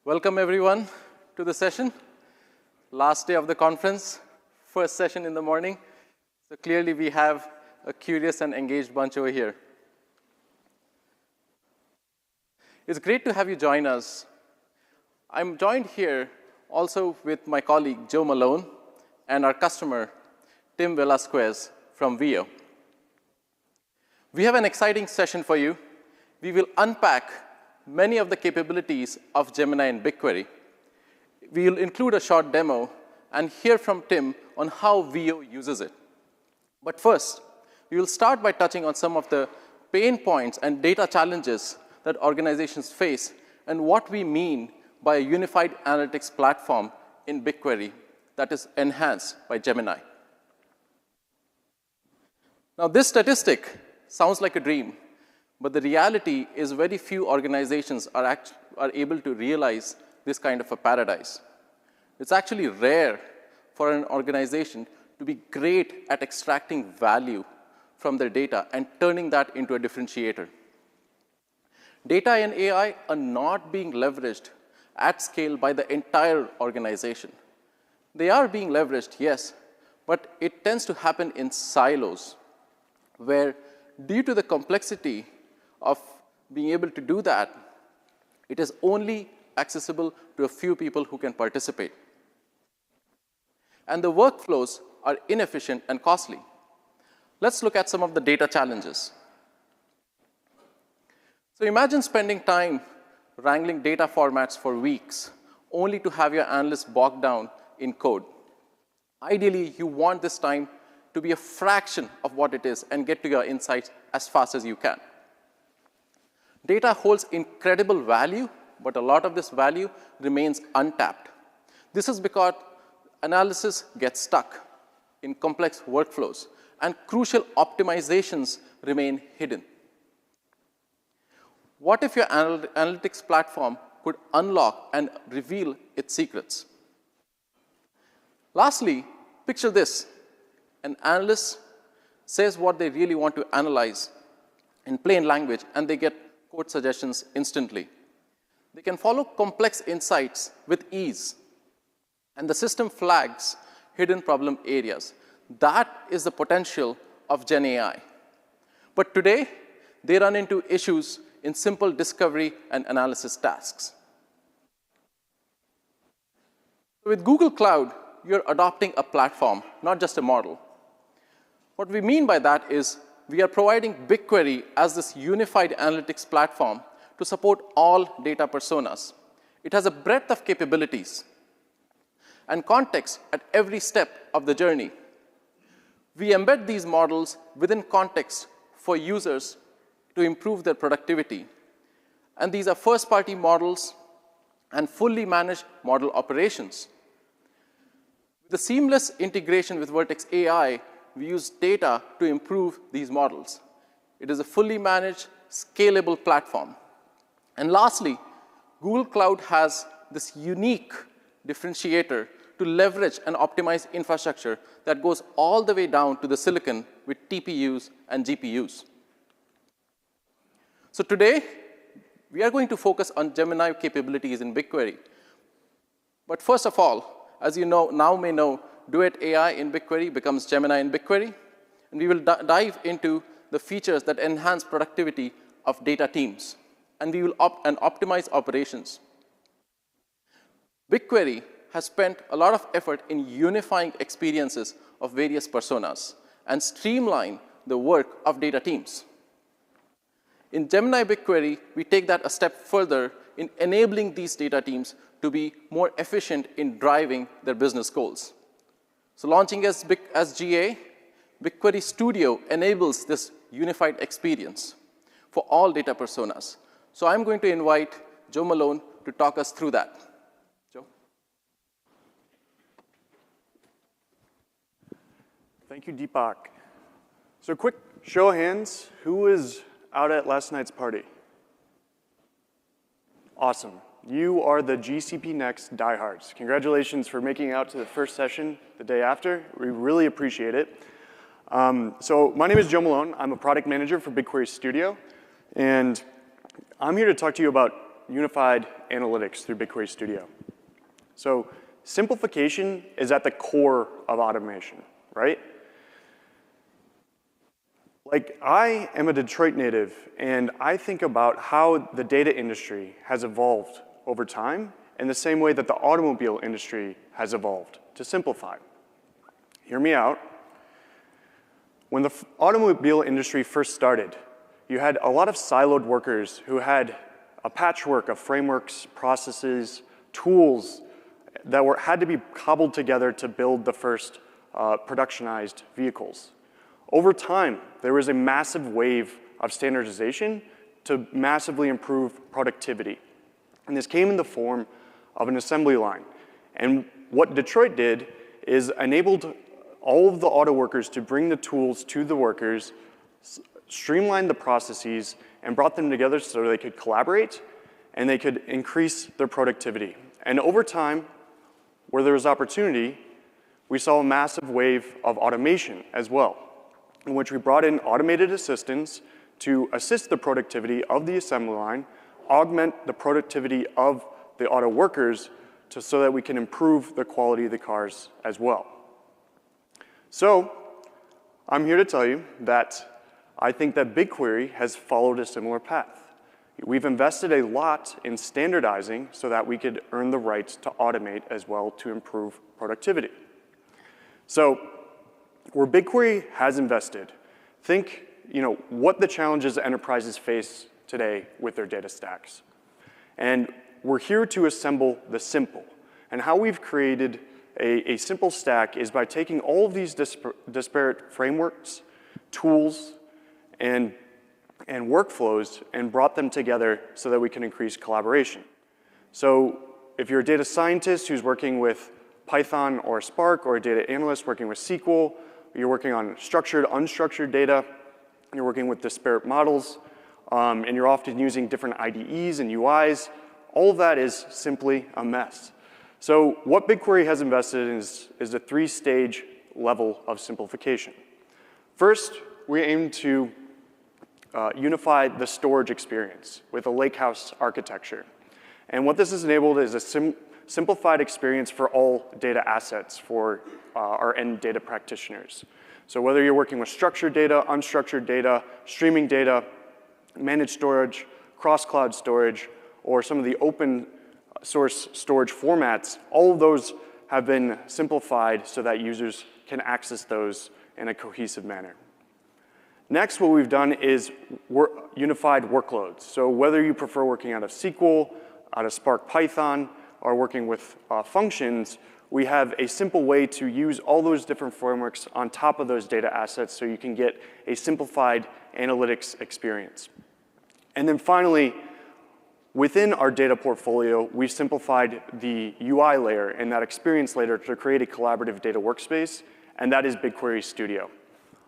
Welcome, everyone, to the session. Last day of the conference, first session in the morning. So clearly, we have a curious and engaged bunch over here. It's great to have you join us. I'm joined here also with my colleague, Joe Malone, and our customer, Tim Velasquez from Veo. We have an exciting session for you. We will unpack many of the capabilities of Gemini and BigQuery. We will include a short demo and hear from Tim on how Veo uses it. But first, we will start by touching on some of the pain points and data challenges that organizations face and what we mean by a unified analytics platform in BigQuery that is enhanced by Gemini. Now, this statistic sounds like a dream, but the reality is very few organizations are able to realize this kind of a paradise. It's actually rare for an organization to be great at extracting value from their data and turning that into a differentiator. Data and AI are not being leveraged at scale by the entire organization. They are being leveraged, yes, but it tends to happen in silos, where due to the complexity of being able to do that, it is only accessible to a few people who can participate. And the workflows are inefficient and costly. Let's look at some of the data challenges. So imagine spending time wrangling data formats for weeks, only to have your analysts bogged down in code. Ideally, you want this time to be a fraction of what it is and get to your insights as fast as you can. Data holds incredible value, but a lot of this value remains untapped. This is because analysis gets stuck in complex workflows, and crucial optimizations remain hidden. What if your analytics platform could unlock and reveal its secrets? Lastly, picture this. An analyst says what they really want to analyze in plain language, and they get code suggestions instantly. They can follow complex insights with ease, and the system flags hidden problem areas. That is the potential of Gen AI. But today, they run into issues in simple discovery and analysis tasks. With Google Cloud, you're adopting a platform, not just a model. What we mean by that is we are providing BigQuery as this unified analytics platform to support all data personas. It has a breadth of capabilities and context at every step of the journey. We embed these models within context for users to improve their productivity. And these are first-party models and fully managed model operations. With the seamless integration with Vertex AI, we use data to improve these models. It is a fully managed, scalable platform. And lastly, Google Cloud has this unique differentiator to leverage and optimize infrastructure that goes all the way down to the silicon with TPUs and GPUs. So today, we are going to focus on Gemini capabilities in BigQuery. But first of all, as you now may know, Duet AI in BigQuery becomes Gemini in BigQuery. And we will dive into the features that enhance productivity of data teams. And we will optimize operations. BigQuery has spent a lot of effort in unifying experiences of various personas and streamline the work of data teams. In Gemini BigQuery, we take that a step further in enabling these data teams to be more efficient in driving their business goals. So launching as GA, BigQuery Studio enables this unified experience for all data personas. So I'm going to invite Joe Malone to talk us through that. Joe? Thank you, Deepak. So quick show of hands, who was out at last night's party? Awesome. You are the GCP Next diehards. Congratulations for making it out to the first session the day after. We really appreciate it. So my name is Joe Malone. I'm a product manager for BigQuery Studio. And I'm here to talk to you about unified analytics through BigQuery Studio. So simplification is at the core of automation, right? Like, I am a Detroit native, and I think about how the data industry has evolved over time in the same way that the automobile industry has evolved to simplify. Hear me out. When the automobile industry first started, you had a lot of siloed workers who had a patchwork of frameworks, processes, tools that had to be cobbled together to build the first productionized vehicles. Over time, there was a massive wave of standardization to massively improve productivity. And this came in the form of an assembly line. And what Detroit did is enabled all of the auto workers to bring the tools to the workers, streamlined the processes, and brought them together so they could collaborate and they could increase their productivity. And over time, where there was opportunity, we saw a massive wave of automation as well, in which we brought in automated assistants to assist the productivity of the assembly line, augment the productivity of the auto workers so that we can improve the quality of the cars as well. So I'm here to tell you that I think that BigQuery has followed a similar path. We've invested a lot in standardizing so that we could earn the right to automate as well to improve productivity. So where BigQuery has invested, think what the challenges enterprises face today with their data stacks. And we're here to assemble the simple. And how we've created a simple stack is by taking all of these disparate frameworks, tools, and workflows and brought them together so that we can increase collaboration. So if you're a data scientist who's working with Python or Spark, or a data analyst working with SQL, you're working on structured, unstructured data, you're working with disparate models, and you're often using different IDEs and UIs, all of that is simply a mess. So what BigQuery has invested in is a three-stage level of simplification. First, we aim to unify the storage experience with a lakehouse architecture. And what this has enabled is a simplified experience for all data assets for our end data practitioners. So whether you're working with structured data, unstructured data, streaming data, managed storage, cross-cloud storage, or some of the open source storage formats, all of those have been simplified so that users can access those in a cohesive manner. Next, what we've done is unified workloads. So whether you prefer working out of SQL, out of Spark Python, or working with functions, we have a simple way to use all those different frameworks on top of those data assets so you can get a simplified analytics experience. And then finally, within our data portfolio, we've simplified the UI layer and that experience layer to create a collaborative data workspace, and that is BigQuery Studio.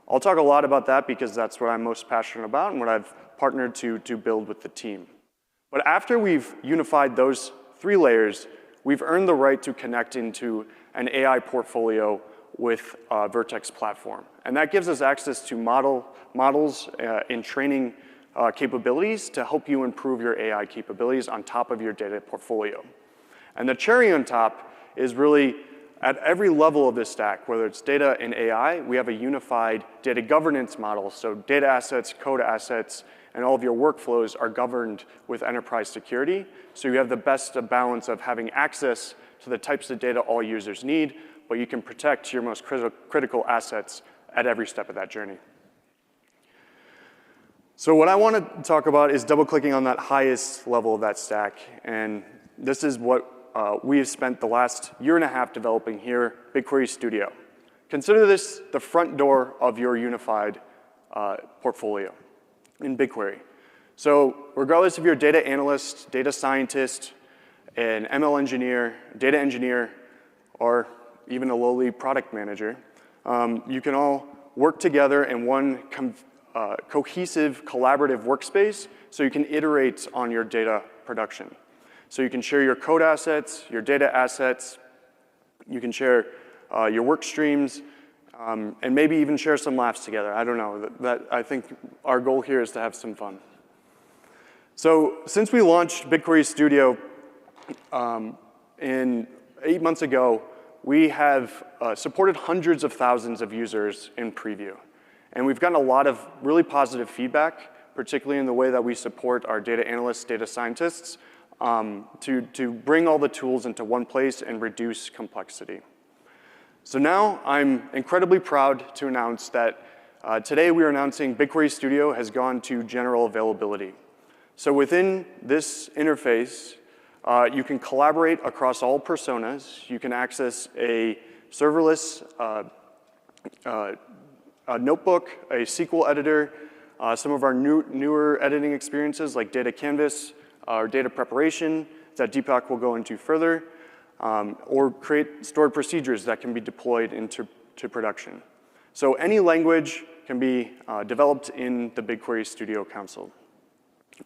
I'll talk a lot about that because that's what I'm most passionate about and what I've partnered to build with the team. But after we've unified those three layers, we've earned the right to connect into an AI portfolio with Vertex platform. And that gives us access to models and training capabilities to help you improve your AI capabilities on top of your data portfolio. And the cherry on top is really at every level of this stack, whether it's data and AI, we have a unified data governance model. So data assets, code assets, and all of your workflows are governed with enterprise security. So you have the best balance of having access to the types of data all users need, but you can protect your most critical assets at every step of that journey. So what I want to talk about is double-clicking on that highest level of that stack. And this is what we have spent the last year and a half developing here, BigQuery Studio. Consider this the front door of your unified portfolio in BigQuery. So regardless if you're a data analyst, data scientist, an ML engineer, data engineer, or even a lowly product manager, you can all work together in one cohesive, collaborative workspace so you can iterate on your data production. So you can share your code assets, your data assets, you can share your work streams, and maybe even share some laughs together. I don't know. I think our goal here is to have some fun. So since we launched BigQuery Studio in 8 months ago, we have supported hundreds of thousands of users in preview. And we've gotten a lot of really positive feedback, particularly in the way that we support our data analysts, data scientists, to bring all the tools into one place and reduce complexity. So now I'm incredibly proud to announce that today we are announcing BigQuery Studio has gone to general availability. So within this interface, you can collaborate across all personas. You can access a serverless a notebook, a SQL editor, some of our newer editing experiences like data canvas or data preparation that Deepak will go into further, or create stored procedures that can be deployed into production. So any language can be developed in the BigQuery Studio console.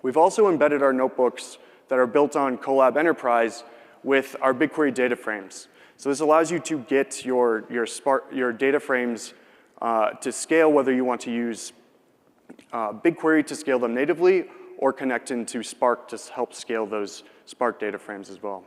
We've also embedded our notebooks that are built on Colab Enterprise with our BigQuery data frames. So this allows you to get your data frames to scale, whether you want to use BigQuery to scale them natively or connect into Spark to help scale those Spark data frames as well.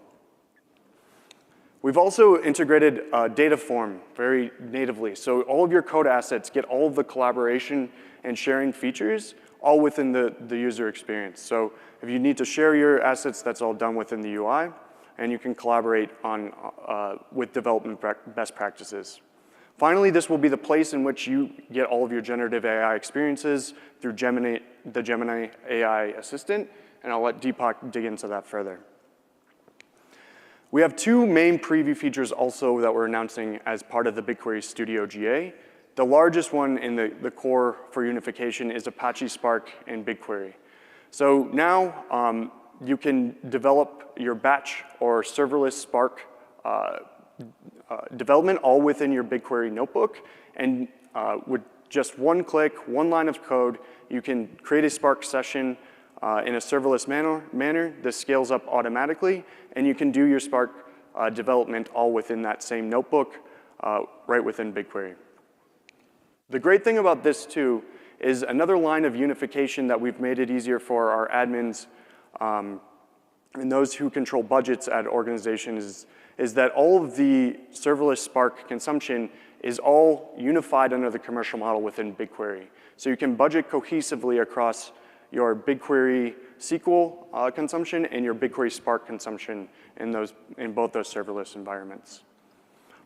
We've also integrated data form very natively. So all of your code assets get all of the collaboration and sharing features all within the user experience. So if you need to share your assets, that's all done within the UI, and you can collaborate with development best practices. Finally, this will be the place in which you get all of your generative AI experiences through the Gemini AI assistant, and I'll let Deepak dig into that further. We have two main preview features also that we're announcing as part of the BigQuery Studio GA. The largest one in the core for unification is Apache Spark and BigQuery. So now you can develop your batch or serverless Spark development all within your BigQuery notebook, and with just one click, one line of code, you can create a Spark session in a serverless manner. This scales up automatically, and you can do your Spark development all within that same notebook right within BigQuery. The great thing about this, too, is another line of unification that we've made it easier for our admins and those who control budgets at organizations is that all of the serverless Spark consumption is all unified under the commercial model within BigQuery. So you can budget cohesively across your BigQuery SQL consumption and your BigQuery Spark consumption in both those serverless environments.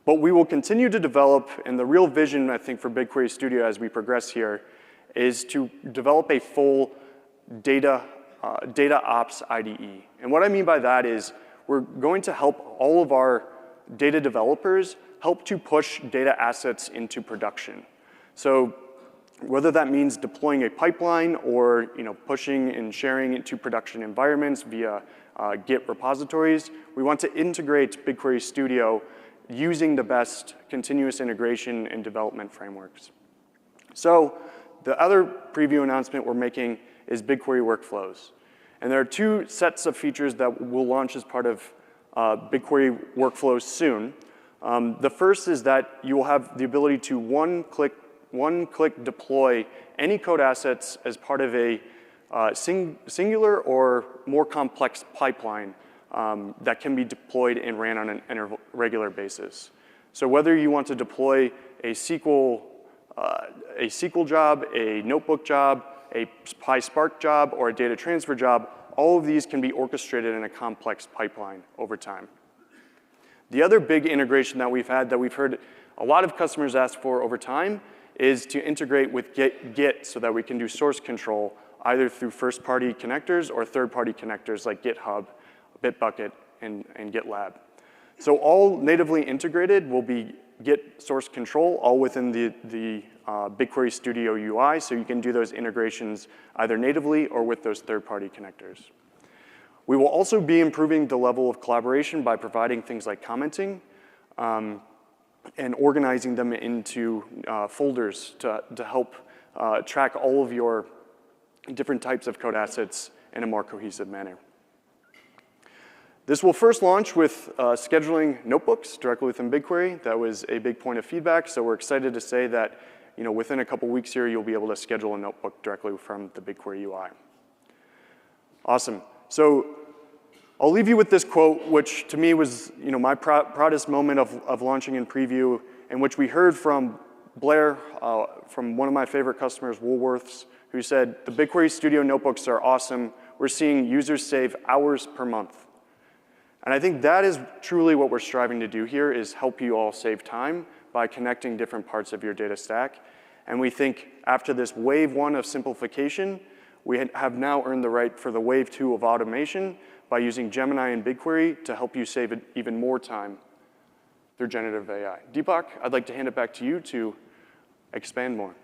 But we will continue to develop, and the real vision, I think, for BigQuery Studio as we progress here is to develop a full data ops IDE. And what I mean by that is we're going to help all of our data developers help to push data assets into production. So whether that means deploying a pipeline or pushing and sharing into production environments via Git repositories, we want to integrate BigQuery Studio using the best continuous integration and development frameworks. So the other preview announcement we're making is BigQuery Workflows. And there are two sets of features that we'll launch as part of BigQuery Workflows soon. The first is that you will have the ability to one-click deploy any code assets as part of a singular or more complex pipeline that can be deployed and ran on a regular basis. So whether you want to deploy a SQL job, a notebook job, a PySpark job, or a data transfer job, all of these can be orchestrated in a complex pipeline over time. The other big integration that we've heard a lot of customers ask for over time is to integrate with Git so that we can do source control either through first-party connectors or third-party connectors like GitHub, Bitbucket, and GitLab. So all natively integrated will be Git source control, all within the BigQuery Studio UI, so you can do those integrations either natively or with those third-party connectors. We will also be improving the level of collaboration by providing things like commenting and organizing them into folders to help track all of your different types of code assets in a more cohesive manner. This will first launch with scheduling notebooks directly within BigQuery. That was a big point of feedback, so we're excited to say that within a couple weeks here, you'll be able to schedule a notebook directly from the BigQuery UI. Awesome. So I'll leave you with this quote, which to me was my proudest moment of launching in preview, in which we heard from Blair, from one of my favorite customers, Woolworths, who said, "The BigQuery Studio notebooks are awesome. We're seeing users save hours per month." And I think that is truly what we're striving to do here, is help you all save time by connecting different parts of your data stack. And we think after this wave 1 of simplification, we have now earned the right for the wave 2 of automation by using Gemini and BigQuery to help you save even more time through generative AI. Deepak, I'd like to hand it back to you to expand more.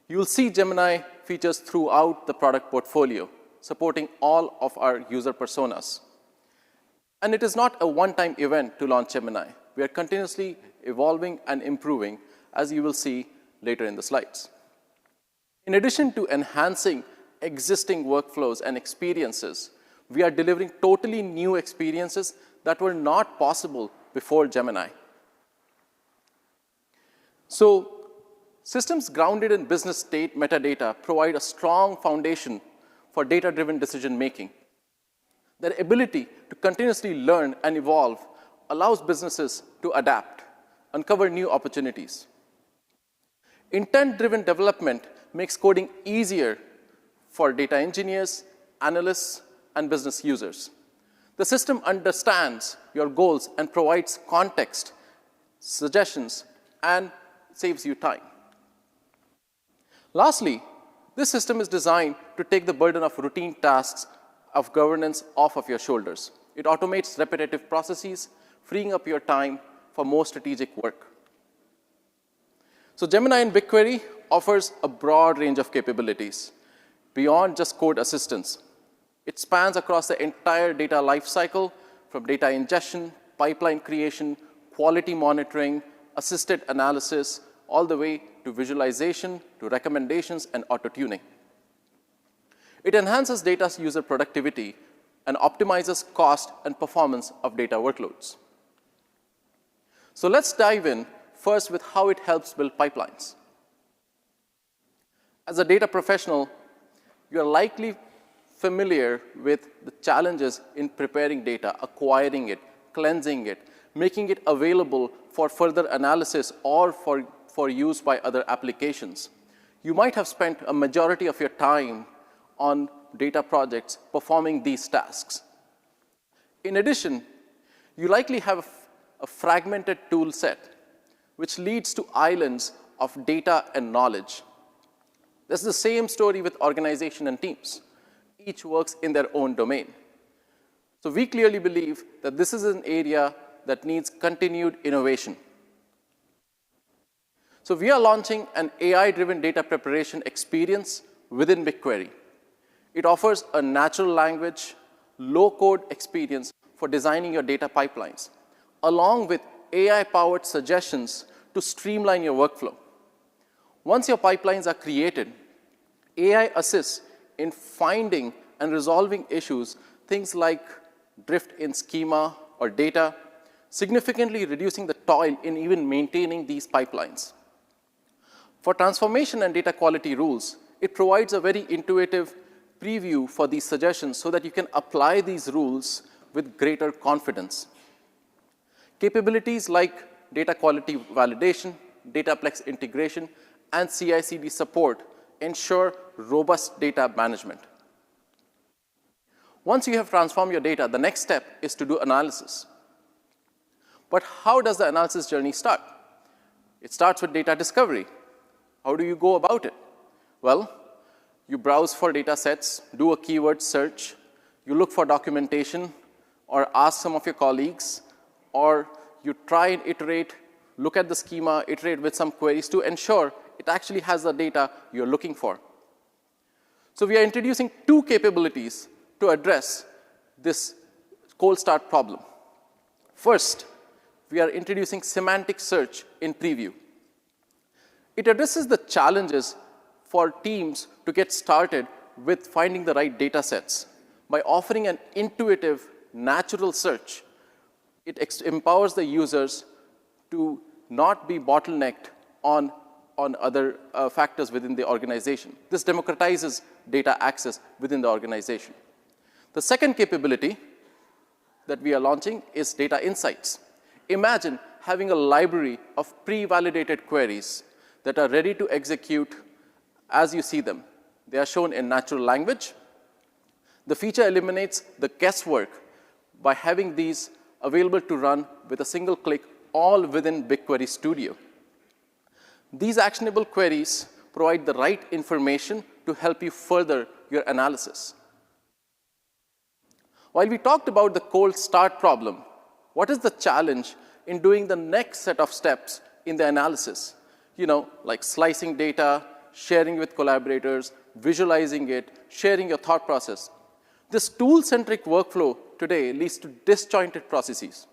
You'll see Gemini features throughout the product portfolio, supporting all of our user personas. And it is not a one-time event to launch Gemini. We are continuously evolving and improving, as you will see later in the slides. In addition to enhancing existing workflows and experiences, we are delivering totally new experiences that were not possible before Gemini. So, systems grounded in business state metadata provide a strong foundation for data-driven decision-making. Their ability to continuously learn and evolve allows businesses to adapt, uncover new opportunities. Intent-driven development makes coding easier for data engineers, analysts, and business users. The system understands your goals and provides context, suggestions, and saves you time. Lastly, this system is designed to take the burden of routine tasks of governance off of your shoulders. It automates repetitive processes, freeing up your time for more strategic work. So Gemini in BigQuery offers a broad range of capabilities beyond just code assistance. It spans across the entire data lifecycle, from data ingestion, pipeline creation, quality monitoring, assisted analysis, all the way to visualization, to recommendations, and auto-tuning. It enhances data user productivity and optimizes cost and performance of data workloads. So let's dive in first with how it helps build pipelines. As a data professional, you're likely familiar with the challenges in preparing data, acquiring it, cleansing it, making it available for further analysis or for use by other applications. You might have spent a majority of your time on data projects performing these tasks. In addition, you likely have a fragmented tool set, which leads to islands of data and knowledge. This is the same story with organization and teams. Each works in their own domain. So we clearly believe that this is an area that needs continued innovation. So we are launching an AI-driven data preparation experience within BigQuery. It offers a natural language, low-code experience for designing your data pipelines, along with AI-powered suggestions to streamline your workflow. Once your pipelines are created, AI assists in finding and resolving issues, things like drift in schema or data, significantly reducing the toil in even maintaining these pipelines. For transformation and data quality rules, it provides a very intuitive preview for these suggestions so that you can apply these rules with greater confidence. Capabilities like data quality validation, Dataplex integration, and CI/CD support ensure robust data management. Once you have transformed your data, the next step is to do analysis. But how does the analysis journey start? It starts with data discovery. How do you go about it? Well, you browse for data sets, do a keyword search, you look for documentation, or ask some of your colleagues, or you try and iterate, look at the schema, iterate with some queries to ensure it actually has the data you're looking for. So we are introducing two capabilities to address this cold start problem. First, we are introducing semantic search in preview. It addresses the challenges for teams to get started with finding the right data sets. By offering an intuitive, natural search, it empowers the users to not be bottlenecked on on other factors within the organization. This democratizes data access within the organization. The second capability that we are launching is data insights. Imagine having a library of pre-validated queries that are ready to execute as you see them. They are shown in natural language. The feature eliminates the guesswork by having these available to run with a single click, all within BigQuery Studio. These actionable queries provide the right information to help you further your analysis. While we talked about the cold start problem, what is the challenge in doing the next set of steps in the analysis? Like slicing data, sharing with collaborators, visualizing it, sharing your thought process. This tool-centric workflow today leads to disjointed processes.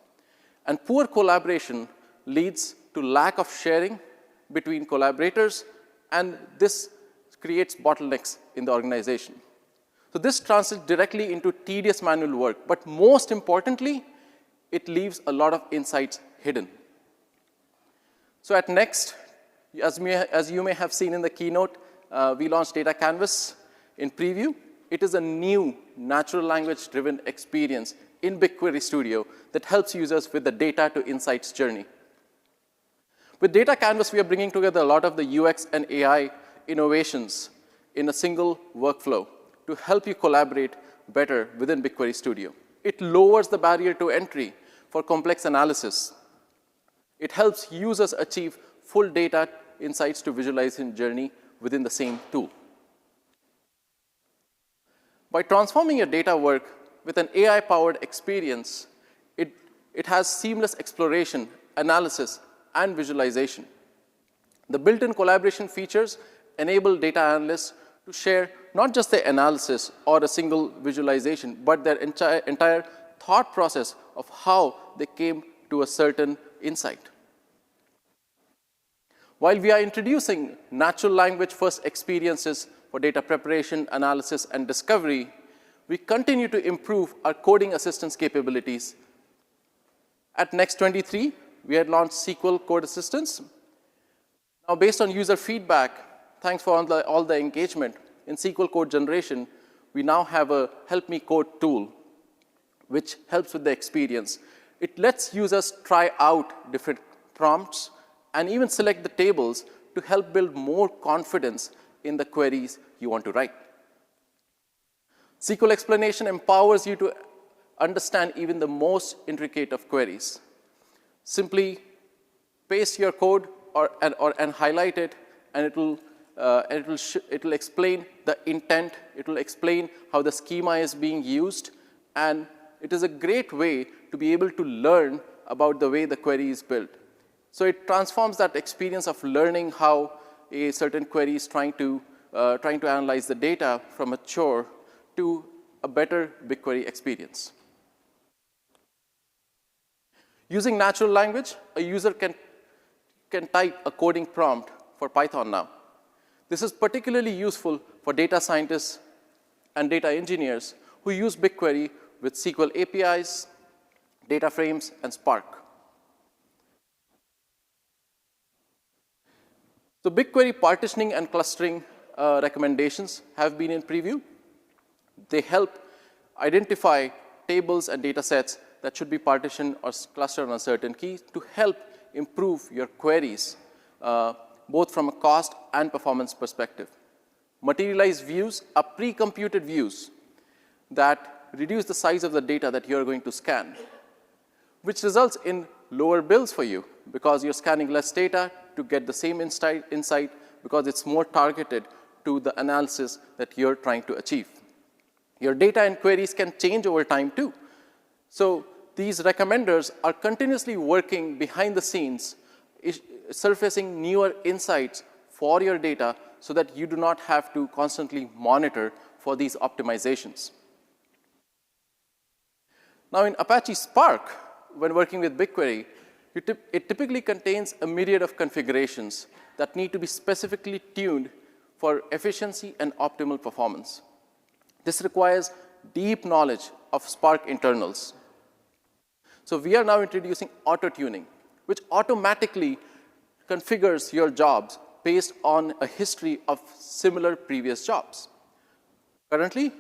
And poor collaboration leads to lack of sharing between collaborators, and this creates bottlenecks in the organization. So this translates directly into tedious manual work, but most importantly, it leaves a lot of insights hidden. So at Next, as you may have seen in the keynote, we launched Data Canvas in preview. It is a new natural language-driven experience in BigQuery Studio that helps users with the data to insights journey. With Data Canvas, we are bringing together a lot of the UX and AI innovations in a single workflow to help you collaborate better within BigQuery Studio. It lowers the barrier to entry for complex analysis. It helps users achieve full data insights to visualization journey within the same tool. By transforming your data work with an AI-powered experience, it has seamless exploration, analysis, and visualization. The built-in collaboration features enable data analysts to share not just their analysis or a single visualization, but their entire thought process of how they came to a certain insight. While we are introducing natural language first experiences for data preparation, analysis, and discovery, we continue to improve our coding assistance capabilities. At Next 23, we had launched SQL Code Assistance. Now, based on user feedback, thanks for all the engagement in SQL code generation, we now have a Help Me Code tool, which helps with the experience. It lets users try out different prompts and even select the tables to help build more confidence in the queries you want to write. SQL explanation empowers you to understand even the most intricate of queries. Simply paste your code and highlight it, and it will explain the intent. It will explain how the schema is being used, and it is a great way to be able to learn about the way the query is built. So it transforms that experience of learning how a certain query is trying to analyze the data from a chore to a better BigQuery experience. Using natural language, a user can type a coding prompt for Python now. This is particularly useful for data scientists and data engineers who use BigQuery with SQL APIs, data frames, and Spark. So BigQuery partitioning and clustering recommendations have been in preview. They help identify tables and data sets that should be partitioned or clustered on a certain key to help improve your queries, both from a cost and performance perspective. Materialized views are pre-computed views that reduce the size of the data that you're going to scan, which results in lower bills for you because you're scanning less data to get the same insight because it's more targeted to the analysis that you're trying to achieve. Your data and queries can change over time too. So these recommenders are continuously working behind the scenes, surfacing newer insights for your data so that you do not have to constantly monitor for these optimizations. Now in Apache Spark, when working with BigQuery, it typically contains a myriad of configurations that need to be specifically tuned for efficiency and optimal performance. This requires deep knowledge of Spark internals. So we are now introducing auto-tuning, which automatically configures your jobs based on a history of similar previous jobs. Currently,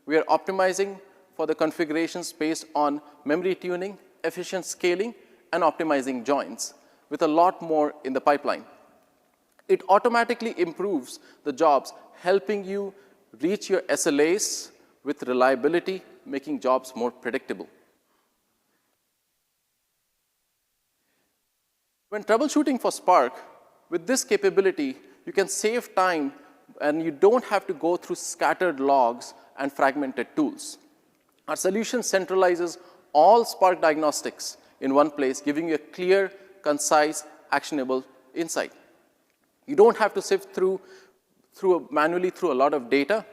we are optimizing for the configurations based on memory tuning, efficient scaling, and optimizing joins, with a lot more in the pipeline. It automatically improves the jobs, helping you reach your SLAs with reliability, making jobs more predictable. When troubleshooting for Spark, with this capability, you can save time and you don't have to go through scattered logs and fragmented tools. Our solution centralizes all Spark diagnostics in one place, giving you a clear, concise, actionable insight. You don't have to sift manually through a lot of data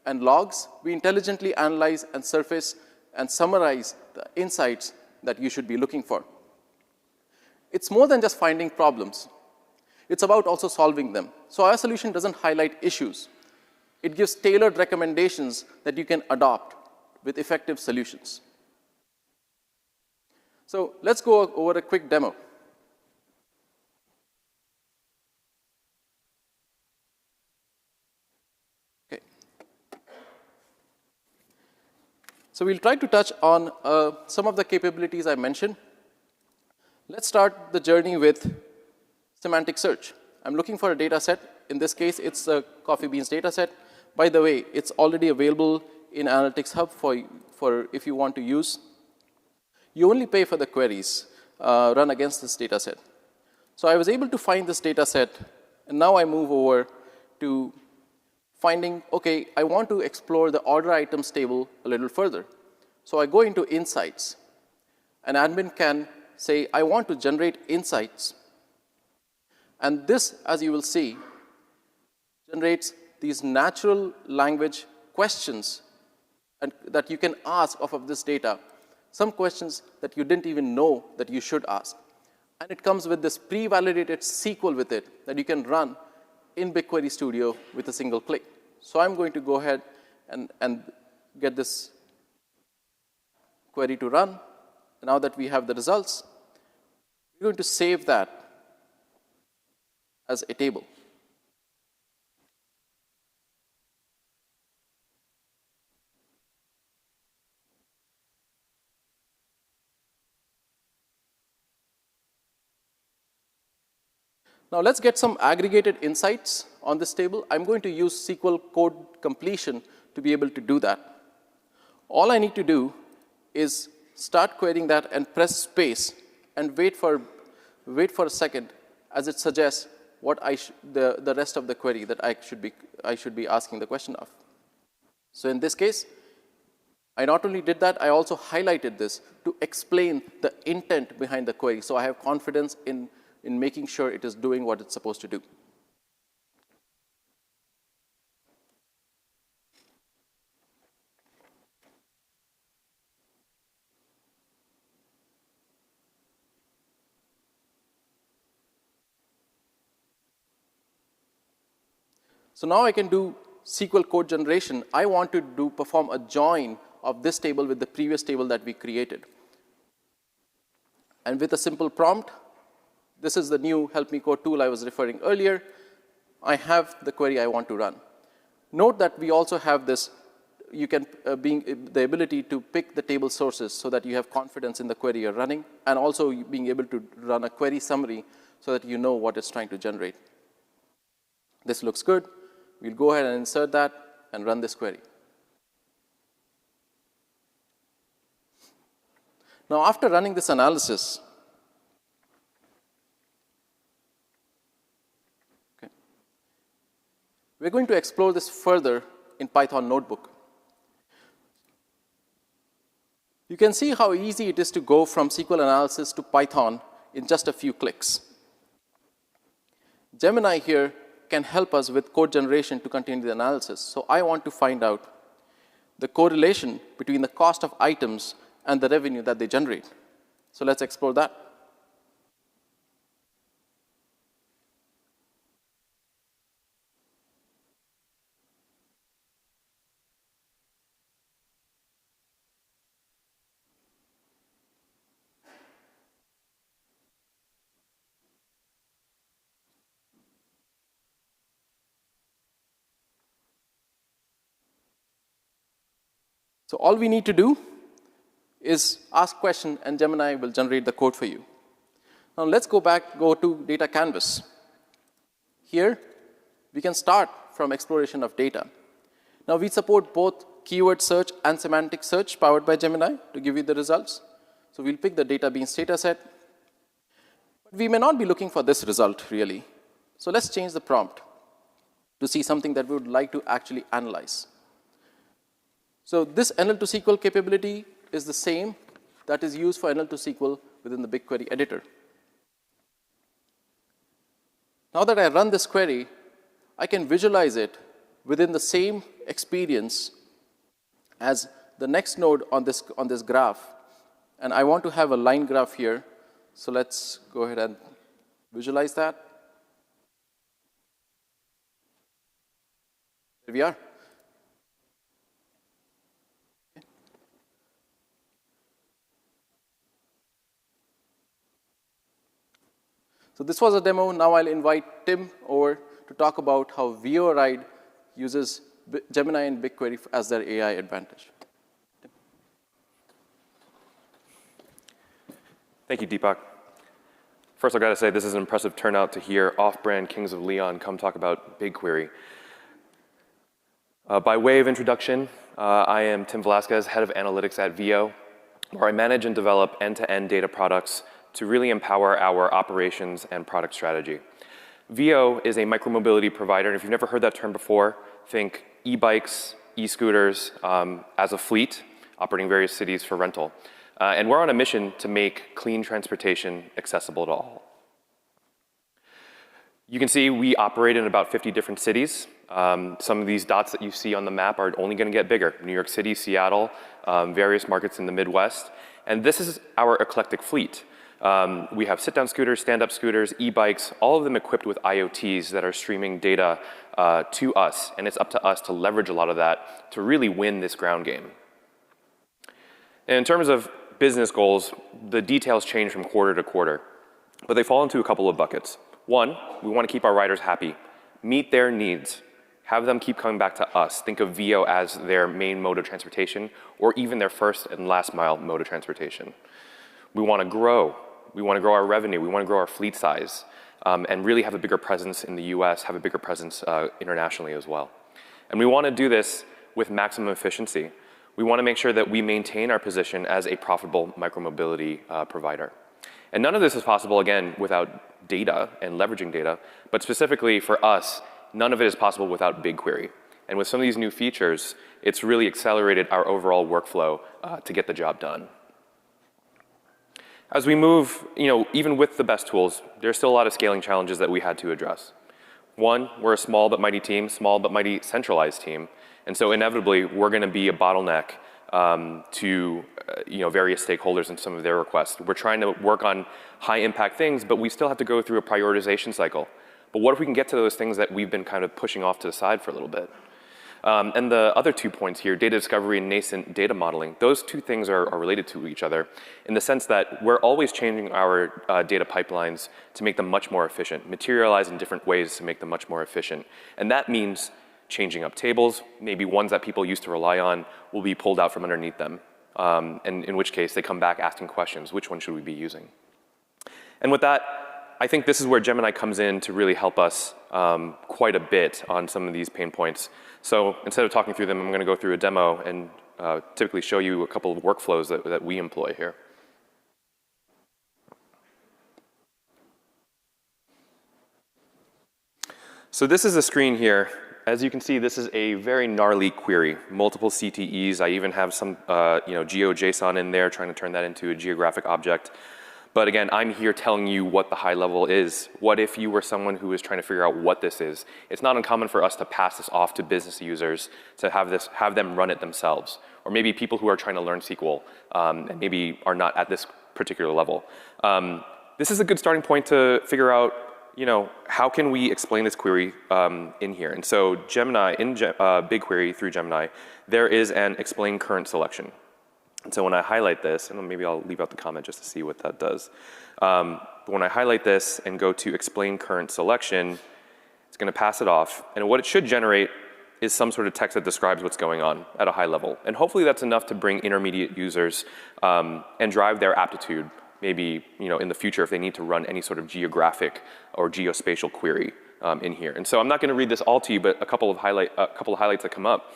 and logs. We intelligently analyze and surface and summarize the insights that you should be looking for. It's more than just finding problems. It's about also solving them. So our solution doesn't highlight issues. It gives tailored recommendations that you can adopt with effective solutions. So let's go over a quick demo. Okay. So we'll try to touch on some of the capabilities I mentioned. Let's start the journey with semantic search. I'm looking for a data set. In this case, it's a coffee beans data set. By the way, it's already available in Analytics Hub for if you want to use. You only pay for the queries run against this data set. So I was able to find this data set, and now I move over to finding, okay, I want to explore the order items table a little further. So I go into insights. An admin can say, I want to generate insights. And this, as you will see, generates these natural language questions that you can ask off of this data, some questions that you didn't even know that you should ask. And it comes with this pre-validated SQL with it that you can run in BigQuery Studio with a single click. So I'm going to go ahead and get this query to run. Now that we have the results, we're going to save that as a table. Now let's get some aggregated insights on this table. I'm going to use SQL code completion to be able to do that. All I need to do is start querying that and press space and wait for a second as it suggests what the rest of the query that I should be asking the question of. So in this case, I not only did that, I also highlighted this to explain the intent behind the query. So I have confidence in making sure it is doing what it's supposed to do. So now I can do SQL code generation. I want to perform a join of this table with the previous table that we created. And with a simple prompt, this is the new help me code tool I was referring earlier. I have the query I want to run. Note that we also have this, you can the ability to pick the table sources so that you have confidence in the query you're running, and also being able to run a query summary so that you know what it's trying to generate. This looks good. We'll go ahead and insert that and run this query. Now, after running this analysis, we're going to explore this further in Python Notebook. You can see how easy it is to go from SQL analysis to Python in just a few clicks. Gemini here can help us with code generation to continue the analysis. So I want to find out the correlation between the cost of items and the revenue that they generate. So let's explore that. So all we need to do is ask question, and Gemini will generate the code for you. Now let's go to data canvas. Here, we can start from exploration of data. Now we support both keyword search and semantic search powered by Gemini to give you the results. So we'll pick the data beans data set. But we may not be looking for this result, really. So let's change the prompt to see something that we would like to actually analyze. So this NL2 SQL capability is the same that is used for NL2 SQL within the BigQuery editor. Now that I run this query, I can visualize it within the same experience as the next node on this graph. And I want to have a line graph here. So let's go ahead and visualize that. Here we are. So this was a demo. Now I'll invite Tim over to talk about how VO-Ride uses Gemini and BigQuery as their AI advantage. Tim. Thank you, Deepak. First, I've got to say this is an impressive turnout to hear off-brand Kings of Leon come talk about BigQuery. By way of introduction, I am Tim Velasquez, head of analytics at VO, where I manage and develop end-to-end data products to really empower our operations and product strategy. VO is a micromobility provider, and if you've never heard that term before, think e-bikes, e-scooters as a fleet operating various cities for rental. And we're on a mission to make clean transportation accessible to all. You can see we operate in about 50 different cities. Some of these dots that you see on the map are only going to get bigger. New York City, Seattle, various markets in the Midwest. And this is our eclectic fleet. We have sit-down scooters, stand-up scooters, e-bikes, all of them equipped with IoTs that are streaming data to us. And it's up to us to leverage a lot of that to really win this ground game. And in terms of business goals, the details change from quarter to quarter. But they fall into a couple of buckets. One, we want to keep our riders happy, meet their needs, have them keep coming back to us. Think of VO as their main mode of transportation, or even their first and last mile mode of transportation. We want to grow. We want to grow our revenue. We want to grow our fleet size, and really have a bigger presence in the US, have a bigger presence internationally as well. And we want to do this with maximum efficiency. We want to make sure that we maintain our position as a profitable micromobility provider. And none of this is possible, again, without data and leveraging data, but specifically for us, none of it is possible without BigQuery. And with some of these new features, it's really accelerated our overall workflow to get the job done. As we move, even with the best tools, there's still a lot of scaling challenges that we had to address. One, we're a small but mighty team, small but mighty centralized team. And so inevitably, we're going to be a bottleneck to various stakeholders and some of their requests. We're trying to work on high-impact things, but we still have to go through a prioritization cycle. But what if we can get to those things that we've been kind of pushing off to the side for a little bit? And the other 2 points here, data discovery and nascent data modeling, those two things are related to each other in the sense that we're always changing our data pipelines to make them much more efficient, materialize in different ways to make them much more efficient. And that means changing up tables, maybe ones that people used to rely on will be pulled out from underneath them. And in which case they come back asking questions, which one should we be using? And with that, I think this is where Gemini comes in to really help us quite a bit on some of these pain points. So instead of talking through them, I'm going to go through a demo and typically show you a couple of workflows that we employ here. So this is a screen here. As you can see, this is a very gnarly query, multiple CTEs. I even have some GeoJSON in there, trying to turn that into a geographic object. But again, I'm here telling you what the high level is. What if you were someone who is trying to figure out what this is? It's not uncommon for us to pass this off to business users to have them run it themselves. Or maybe people who are trying to learn SQL and maybe are not at this particular level. This is a good starting point to figure out, how can we explain this query in here? And so Gemini, in BigQuery through Gemini, there is an explain current selection. And so when I highlight this, and maybe I'll leave out the comment just to see what that does. But when I highlight this and go to explain current selection, it's going to pass it off. And what it should generate is some sort of text that describes what's going on at a high level. And hopefully that's enough to bring intermediate users and drive their aptitude, maybe in the future if they need to run any sort of geographic or geospatial query in here. And so I'm not going to read this all to you, but a couple of highlights that come up.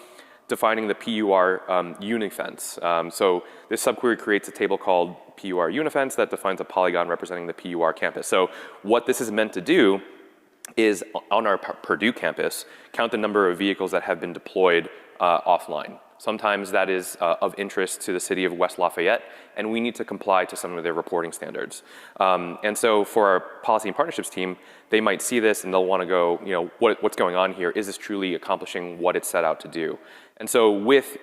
Defining the PUR unifence. So this subquery creates a table called PUR unifence that defines a polygon representing the PUR campus. So what this is meant to do is, on our Purdue campus, count the number of vehicles that have been deployed offline. Sometimes that is of interest to the city of West Lafayette, and we need to comply to some of their reporting standards. And so for our policy and partnerships team, they might see this and they'll want to go, what's going on here? Is this truly accomplishing what it's set out to do? And so with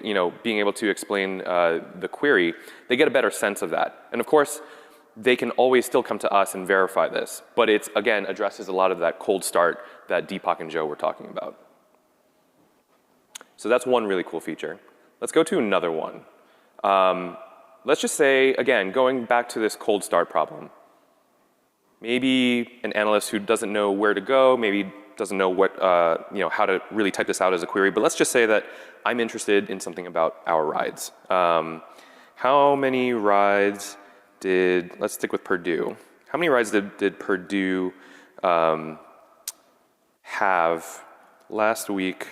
being able to explain the query, they get a better sense of that. And of course, they can always still come to us and verify this, but it's, again, addresses a lot of that cold start that Deepak and Joe were talking about. So that's one really cool feature. Let's go to another one. Let's just say, again, going back to this cold start problem. Maybe an analyst who doesn't know where to go, maybe doesn't know what, how to really type this out as a query, but let's just say that I'm interested in something about our rides. How many rides let's stick with Purdue. How many rides did Purdue have last week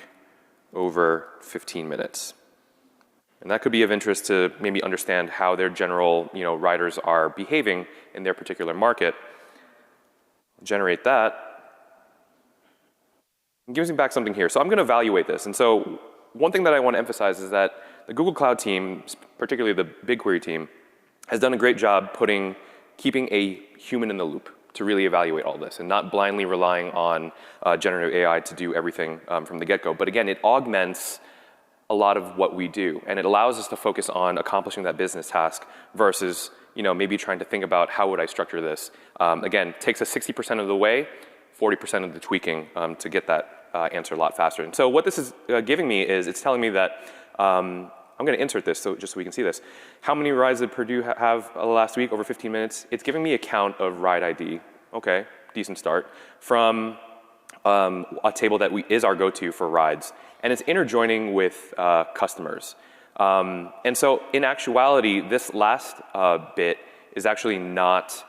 over 15 minutes? And that could be of interest to maybe understand how their general riders are behaving in their particular market. Generate that. It gives me back something here. So I'm going to evaluate this. And so one thing that I want to emphasize is that the Google Cloud team, particularly the BigQuery team, has done a great job keeping a human in the loop to really evaluate all this and not blindly relying on generative AI to do everything from the get-go. But again, it augments a lot of what we do, and it allows us to focus on accomplishing that business task versus maybe trying to think about how would I structure this. Again, takes us 60% of the way, 40% of the tweaking to get that answer a lot faster. And so what this is giving me is it's telling me that I'm going to insert this just so we can see this. How many rides did Purdue have last week over 15 minutes? It's giving me a count of ride ID. Okay, decent start. From a table that is our go-to for rides. And it's interjoining with customers. And so in actuality, this last bit is actually not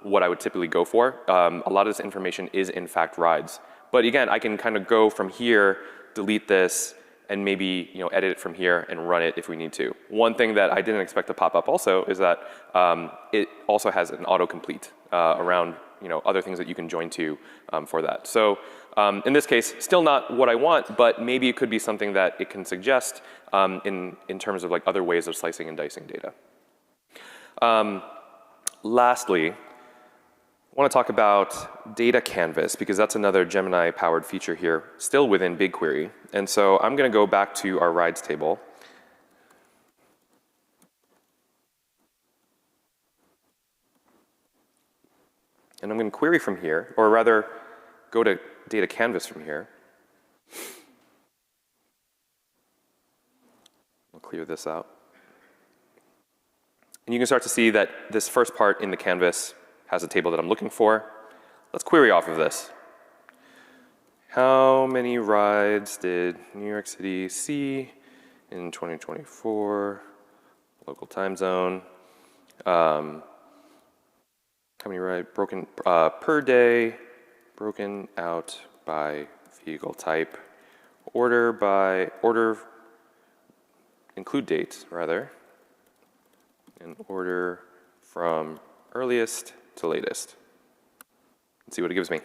what I would typically go for. A lot of this information is in fact rides. But again, I can kind of go from here, delete this, and maybe edit it from here and run it if we need to. One thing that I didn't expect to pop up also is that it also has an autocomplete around other things that you can join to for that. So in this case, still not what I want, but maybe it could be something that it can suggest in terms of other ways of slicing and dicing data. Lastly, I want to talk about data canvas because that's another Gemini-powered feature here, still within BigQuery. And so I'm going to go back to our rides table. And I'm going to query from here, or rather, go to data canvas from here. I'll clear this out. And you can start to see that this first part in the canvas has a table that I'm looking for. Let's query off of this. How many rides did New York City see in 2024? Local time zone. How many rides broken per day, broken out by vehicle type, include dates rather, and order from earliest to latest. Let's see what it gives me.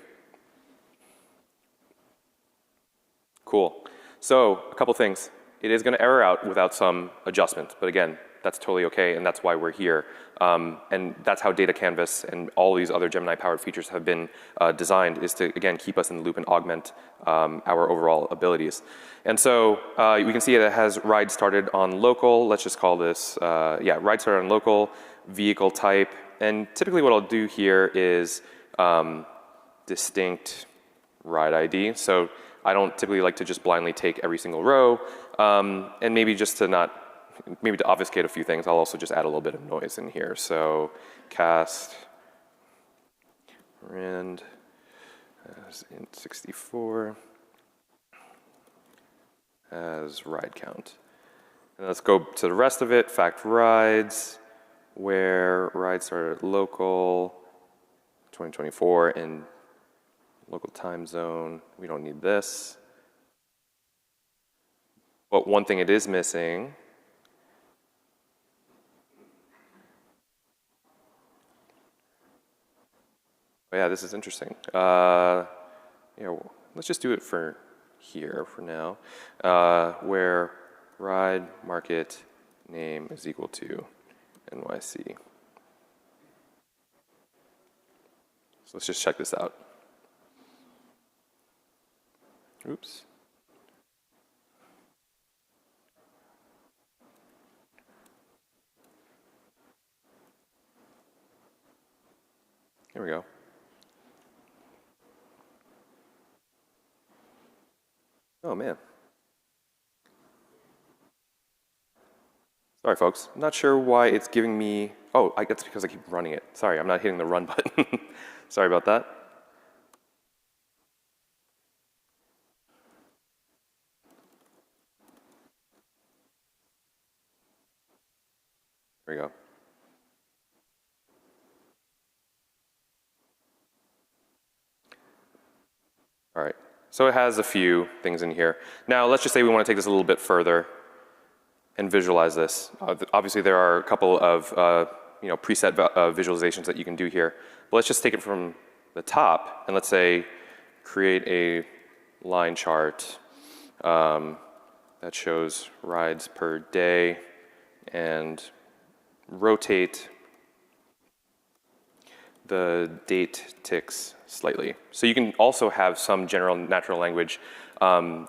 Cool. So a couple things. It is going to error out without some adjustments, but again, that's totally okay, and that's why we're here. And that's how Data Canvas and all these other Gemini-powered features have been designed, is to, again, keep us in the loop and augment our overall abilities. And so we can see that it has ride started on local. Let's just call this, ride started on local, vehicle type. And typically what I'll do here is distinct ride ID. So I don't typically like to just blindly take every single row. And maybe just to maybe to obfuscate a few things, I'll also just add a little bit of noise in here. So cast rand as int 64. as ride count. And let's go to the rest of it. Fact rides, where rides are at local, 2024 in local time zone. We don't need this. But one thing it is missing yeah, this is interesting. Let's just do it for here for now, where ride market name is equal to NYC. So let's just check this out. Oops. Here we go. Oh, man. Sorry, folks. I'm not sure why it's giving me... Oh, I guess because I keep running it. Sorry, I'm not hitting the run button. Sorry about that. There we go. All right. So it has a few things in here. Now, let's just say we want to take this a little bit further and visualize this. Obviously, there are a couple of preset visualizations that you can do here. But let's just take it from the top and let's say create a line chart that shows rides per day and rotate the date ticks slightly. So you can also have some general natural language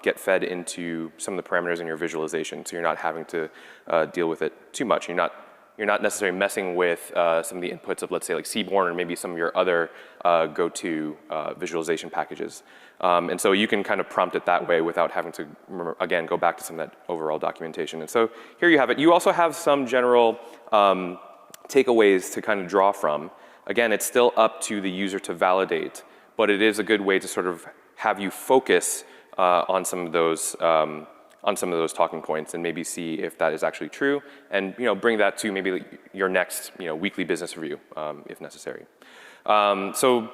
get fed into some of the parameters in your visualization, so you're not having to deal with it too much. You're not necessarily messing with some of the inputs of, let's say, like Seaborn or maybe some of your other go-to visualization packages. And so you can kind of prompt it that way without having to, again, go back to some of that overall documentation. And so here you have it. You also have some general takeaways to kind of draw from. Again, it's still up to the user to validate, but it is a good way to sort of have you focus on some of those talking points and maybe see if that is actually true, and bring that to maybe your next weekly business review if necessary. So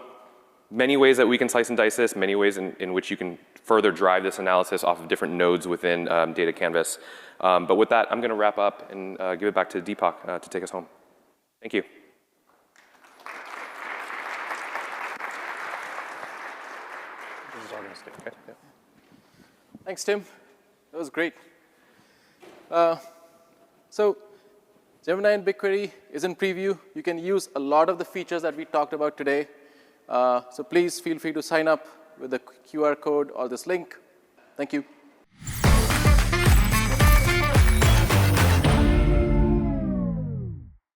many ways that we can slice and dice this, many ways in which you can further drive this analysis off of different nodes within Data Canvas. But with that, I'm going to wrap up and give it back to Deepak to take us home. Thank you. Okay, yeah. Thanks, Tim. That was great. So Gemini and BigQuery is in preview. You can use a lot of the features that we talked about today. So please feel free to sign up with the QR code or this link. Thank you.